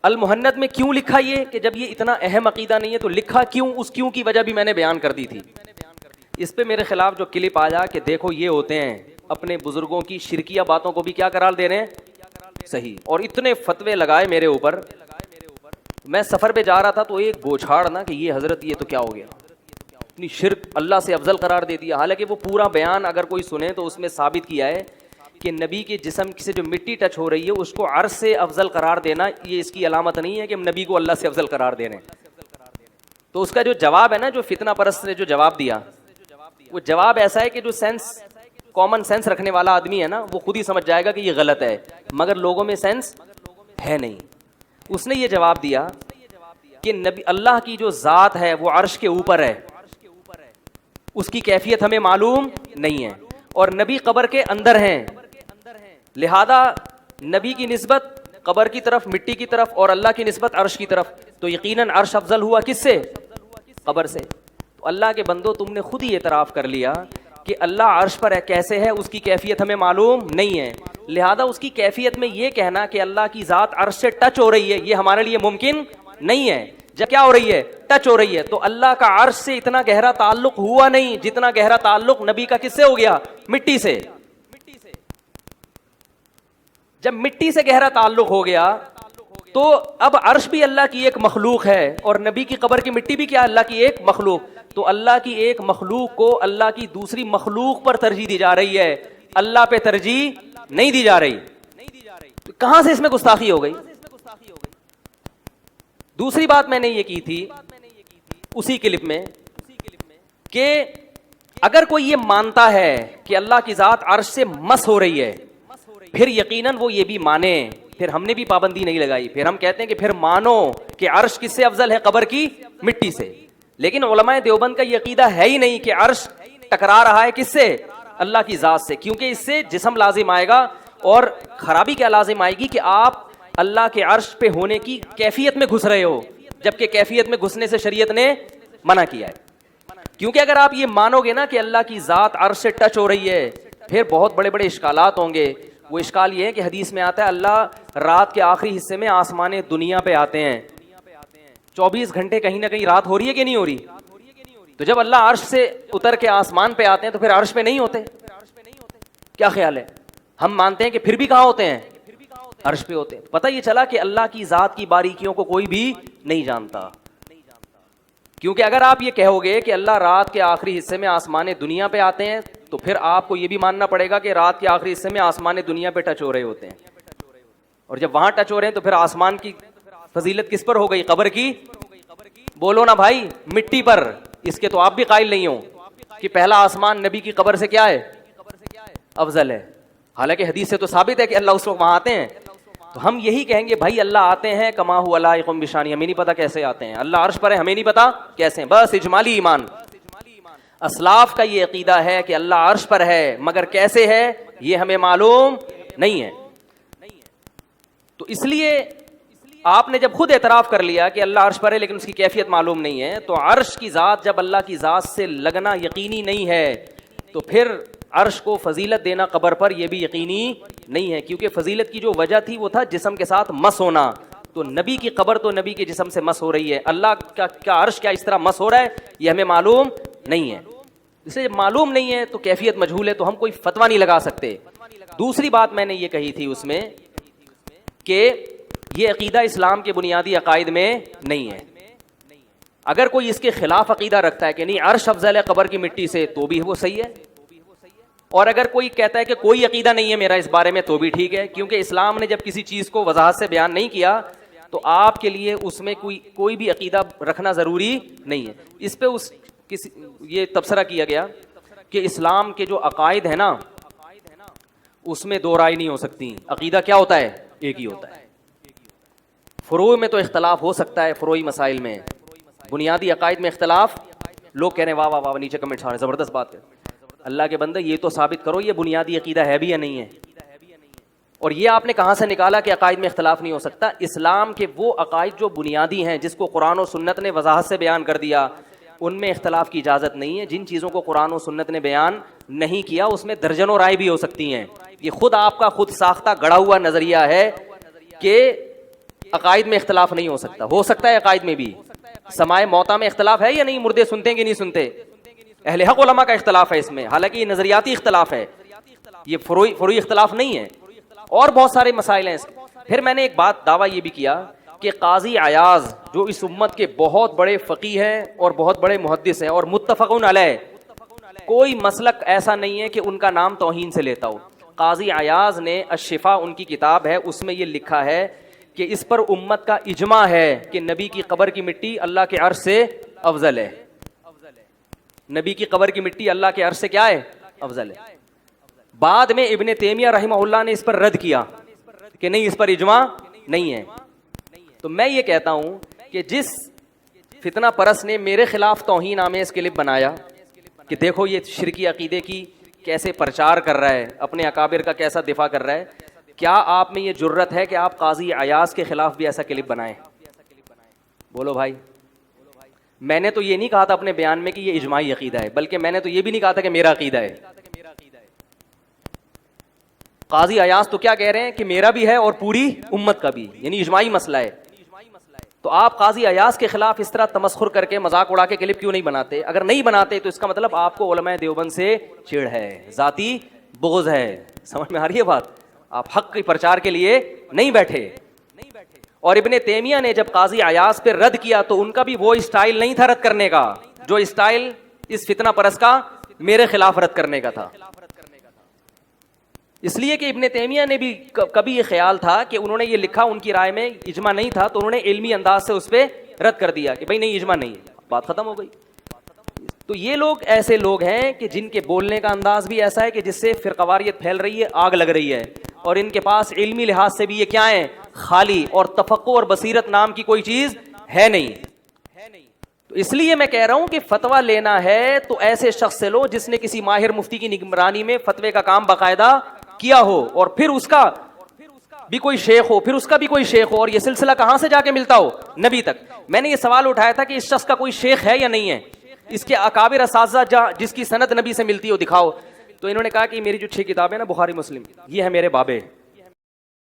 المہند میں کیوں لکھا یہ کہ جب یہ اتنا اہم عقیدہ نہیں ہے تو لکھا کیوں، اس کیوں کی وجہ بھی میں نے بیان کر دی تھی. اس پہ میرے خلاف جو کلپ آیا کہ دیکھو یہ ہوتے ہیں اپنے بزرگوں کی شرکیہ باتوں کو بھی کیا قرار دے رہے ہیں صحیح، اور اتنے فتوے لگائے میرے اوپر. میں سفر پہ جا رہا تھا تو ایک بوچھاڑ نا کہ یہ حضرت یہ تو کیا ہو گیا، اپنی شرک اللہ سے افضل قرار دے دیا. حالانکہ وہ پورا بیان اگر کوئی سنے تو اس میں ثابت کیا ہے کہ نبی کے جسم سے جو مٹی ٹچ ہو رہی ہے اس کو عرش سے افضل قرار دینا یہ اس کی علامت نہیں ہے کہ ہم نبی کو اللہ سے افضل قرار دے رہے ہیں. تو اس کا جو جواب ہے نا، جو فتنہ پرست نے جو جواب دیا، وہ جواب ایسا ہے کہ جو سینس کامن سینس رکھنے والا آدمی ہے نا وہ خود ہی سمجھ جائے گا کہ یہ غلط ہے، مگر لوگوں میں سینس ہے نہیں. اس نے یہ جواب دیا کہ نبی اللہ کی جو ذات ہے وہ عرش کے اوپر ہے، اس کی کیفیت ہمیں معلوم نہیں ہے، اور نبی قبر کے اندر ہیں، لہذا نبی کی نسبت قبر کی طرف، مٹی کی طرف، اور اللہ کی نسبت عرش کی طرف. تو یقیناً عرش افضل ہوا کس سے؟ قبر سے. تو اللہ کے بندو تم نے خود ہی اعتراف کر لیا کہ اللہ عرش پر ہے، کیسے ہے اس کی کیفیت ہمیں معلوم نہیں ہے، لہذا اس کی کیفیت میں یہ کہنا کہ اللہ کی ذات عرش سے ٹچ ہو رہی ہے یہ ہمارے لیے ممکن نہیں ہے. جب کیا ہو رہی ہے؟ ٹچ ہو رہی ہے. تو اللہ کا عرش سے اتنا گہرا تعلق ہوا نہیں جتنا گہرا تعلق نبی کا کس سے ہو گیا؟ مٹی سے. جب مٹی سے گہرا تعلق ہو گیا تو اب عرش بھی اللہ کی ایک مخلوق ہے اور نبی کی قبر کی مٹی بھی کیا اللہ کی ایک مخلوق. تو اللہ کی ایک مخلوق کو اللہ کی دوسری مخلوق پر ترجیح دی جا رہی ہے، اللہ پہ ترجیح نہیں دی جا رہی. تو کہاں سے اس میں گستاخی ہو گئی؟ دوسری بات میں نے یہ کی تھی اسی کلپ میں کہ اگر کوئی یہ مانتا ہے کہ اللہ کی ذات عرش سے مس ہو رہی ہے پھر یقیناً وہ یہ بھی مانے، پھر ہم نے بھی پابندی نہیں لگائی، پھر ہم کہتے ہیں کہ پھر مانو کہ عرش کس سے افضل ہے؟ قبر کی مٹی سے. لیکن علماء دیوبند کا یہ عقیدہ ہے ہی نہیں کہ عرش ٹکرا رہا ہے کس سے؟ اللہ کی ذات سے، کیونکہ اس سے جسم لازم آئے گا، اور خرابی کیا لازم آئے گی کہ آپ اللہ کے عرش پہ ہونے کی کیفیت میں گھس رہے ہو جبکہ کیفیت میں گھسنے سے شریعت نے منع کیا ہے. کیونکہ اگر آپ یہ مانو گے نا کہ اللہ کی ذات عرش سے ٹچ ہو رہی ہے پھر بہت بڑے بڑے اشکالات ہوں گے. وہ اشکال یہ ہے کہ حدیث میں آتا ہے اللہ رات کے آخری حصے میں آسمان دنیا پہ آتے ہیں. 24 گھنٹے کہیں نہ کہیں رات ہو رہی ہے کہ نہیں ہو رہی؟ تو جب اللہ عرش سے اتر کے آسمان پہ آتے ہیں تو پھر عرش پہ نہیں ہوتے؟ کیا خیال ہے؟ ہم مانتے ہیں کہ پھر بھی کہاں ہوتے ہیں؟ عرش پہ ہوتے ہیں. پتہ یہ چلا کہ اللہ کی ذات کی باریکیوں کو کوئی بھی نہیں جانتا. کیونکہ اگر آپ یہ کہو گے کہ اللہ رات کے آخری حصے میں آسمان دنیا پہ آتے ہیں تو پھر آپ کو یہ بھی ماننا پڑے گا کہ رات کے آخری حصے میں آسمان دنیا پہ ٹچ ہو رہے ہوتے ہیں، اور جب وہاں ٹچ ہو رہے ہیں تو پھر آسمان کی فضیلت کس پر ہو گئی؟ قبر کی. بولو نا بھائی، مٹی پر. اس کے تو آپ بھی قائل نہیں ہو کہ پہلا آسمان نبی کی قبر سے کیا ہے؟ افضل ہے. حالانکہ حدیث سے تو ثابت ہے کہ اللہ اس وقت وہاں آتے ہیں. تو ہم یہی کہیں گے بھائی اللہ آتے ہیں کما ہو لائق بشانی، ہمیں نہیں پتا کیسے آتے ہیں. اللہ عرش پر ہے، ہمیں نہیں پتا کیسے. بس اجمالی ایمان. اسلاف کا یہ عقیدہ ہے کہ اللہ عرش پر ہے مگر کیسے ہے یہ ہمیں معلوم نہیں ہے. تو اس لیے آپ نے جب خود اعتراف کر لیا کہ اللہ عرش پر ہے لیکن اس کی کیفیت معلوم نہیں ہے، تو عرش کی ذات جب اللہ کی ذات سے لگنا یقینی نہیں ہے تو پھر عرش کو فضیلت دینا قبر پر یہ بھی یقینی نہیں ہے. کیونکہ فضیلت کی جو وجہ تھی وہ تھا جسم کے ساتھ مس ہونا. تو نبی کی قبر تو نبی کے جسم سے مس ہو رہی ہے، اللہ کا عرش کیا اس طرح مس ہو رہا ہے یہ ہمیں معلوم نہیں ہے. اسے جب معلوم نہیں ہے تو کیفیت مجہول ہے تو ہم کوئی فتویٰ نہیں لگا سکتے. دوسری بات میں نے یہ کہی تھی اس میں کہ یہ عقیدہ اسلام کے بنیادی عقائد میں نہیں ہے. اگر کوئی اس کے خلاف عقیدہ رکھتا ہے کہ نہیں عرش افضل ہے قبر کی مٹی سے تو بھی وہ صحیح ہے، اور اگر کوئی کہتا ہے کہ کوئی عقیدہ نہیں ہے میرا اس بارے میں تو بھی ٹھیک ہے. کیونکہ اسلام نے جب کسی چیز کو وضاحت سے بیان نہیں کیا تو آپ کے لیے اس میں کوئی بھی عقیدہ رکھنا ضروری نہیں ہے. اس پہ یہ تبصرہ کیا گیا کہ اسلام کے جو عقائد ہیں نا اس میں دو رائے نہیں ہو سکتی. عقیدہ کیا ہوتا ہے؟ ایک ہی ہوتا ہے. فروع میں تو اختلاف ہو سکتا ہے، فروعی مسائل میں. بنیادی عقائد میں اختلاف، لوگ کہہ رہے ہیں واہ واہ واہ نیچے کمنٹس آ رہے ہیں زبردست بات ہے. اللہ کے بندے یہ تو ثابت کرو یہ بنیادی عقیدہ ہے بھی یا نہیں ہے. اور یہ آپ نے کہاں سے نکالا کہ عقائد میں اختلاف نہیں ہو سکتا؟ اسلام کے وہ عقائد جو بنیادی ہیں جس کو قرآن و سنت نے وضاحت سے بیان کر دیا ان میں اختلاف کی اجازت نہیں ہے. جن چیزوں کو قرآن و سنت نے بیان نہیں کیا اس میں درجنوں رائے بھی ہو سکتی ہیں. یہ خود آپ کا خود ساختہ گڑا ہوا نظریہ ہے کہ عقائد میں اختلاف نہیں ہو سکتا ہے عقائد میں بھی. سماع موتا میں اختلاف ہے یا نہیں؟ مردے سنتے ہیں کہ نہیں سنتے؟ اہل حق علماء کا اختلاف ہے اس میں، حالانکہ یہ نظریاتی اختلاف ہے، یہ فروعی اختلاف نہیں ہے. اور بہت سارے مسائل ہیں. پھر میں نے ایک بات دعویٰ یہ بھی کیا کہ قاضی عیاض جو اس امت کے بہت بڑے فقیہ ہیں اور بہت بڑے محدث ہیں اور متفقون علیہ، کوئی مسلک ایسا نہیں ہے کہ ان کا نام توہین سے لیتا ہو. قاضی عیاض نے الشفا ان کی کتاب ہے، اس میں یہ لکھا ہے کہ اس پر امت کا اجماع ہے کہ نبی کی قبر کی مٹی اللہ کے عرش سے افضل ہے. نبی کی قبر کی مٹی اللہ کے عرش سے کیا ہے؟ افضل ہے. بعد میں ابن تیمیہ رحمہ اللہ نے اس پر رد کیا کہ نہیں، اس پر اجماع نہیں ہے. تو میں یہ کہتا ہوں کہ جس فتنہ پرست نے میرے خلاف توہین آمیز کلپ بنایا کہ دیکھو یہ شرکی عقیدے کی کیسے پرچار کر رہا ہے، اپنے اکابر کا کیسا دفاع کر رہا ہے، کیا آپ میں یہ جرت ہے کہ آپ قاضی عیاض کے خلاف بھی ایسا کلپ بنائیں؟ بولو بھائی. میں نے تو یہ نہیں کہا تھا اپنے بیان میں کہ یہ اجماعی عقیدہ ہے، بلکہ میں نے تو یہ بھی نہیں کہا تھا کہ میرا عقیدہ ہے. قاضی عیاض تو کیا کہہ رہے ہیں کہ میرا بھی ہے اور پوری امت کا بھی، یعنی اجماعی مسئلہ ہے. تو آپ قاضی عیاض کے خلاف اس طرح تمسخر کر کے مذاق اڑا کے کلپ کیوں نہیں بناتے؟ اگر نہیں بناتے تو اس کا مطلب آپ کو علماء دیوبند سے چڑ ہے، ذاتی بغض ہے. سمجھ میں آ رہی ہے بات؟ آپ حق کی پرچار کے لیے نہیں بیٹھے. اور ابن تیمیہ نے جب قاضی عیاض پہ رد کیا تو ان کا بھی وہ اسٹائل نہیں تھا رد کرنے کا جو اسٹائل اس فتنہ پرست کا میرے خلاف رد کرنے کا تھا. اس لیے کہ ابن تیمیہ نے بھی کبھی یہ خیال تھا کہ انہوں نے یہ لکھا، ان کی رائے میں اجماع نہیں تھا، تو انہوں نے علمی انداز سے اس پہ رد کر دیا کہ بھائی نہیں اجماع نہیں ہے، بات ختم ہو گئی. تو یہ لوگ ایسے لوگ ہیں کہ جن کے بولنے کا انداز بھی ایسا ہے کہ جس سے فرقواریت پھیل رہی ہے، آگ لگ رہی ہے، اور ان کے پاس علمی لحاظ سے بھی یہ کیا ہے؟ خالی، اور تفقہ اور بصیرت نام کی کوئی چیز ہے نہیں. تو اس لیے میں کہہ رہا ہوں کہ فتویٰ لینا ہے تو ایسے شخص سے لو جس نے کسی ماہر مفتی کی نگرانی میں فتوے کا کام باقاعدہ کیا ہو، اور پھر اس کا بھی کوئی شیخ ہو، پھر اس کا بھی کوئی شیخ ہو، اور یہ سلسلہ کہاں سے جا کے ملتا ہو؟ نبی تک. میں نے یہ سوال اٹھایا تھا کہ اس شخص کا کوئی شیخ ہے یا نہیں ہے، اس کے اکابر اساتذہ جس کی سند نبی سے ملتی ہو دکھاؤ. تو انہوں نے کہا کہ میری جو 6 کتابیں نا بخاری مسلم، یہ ہے میرے بابے.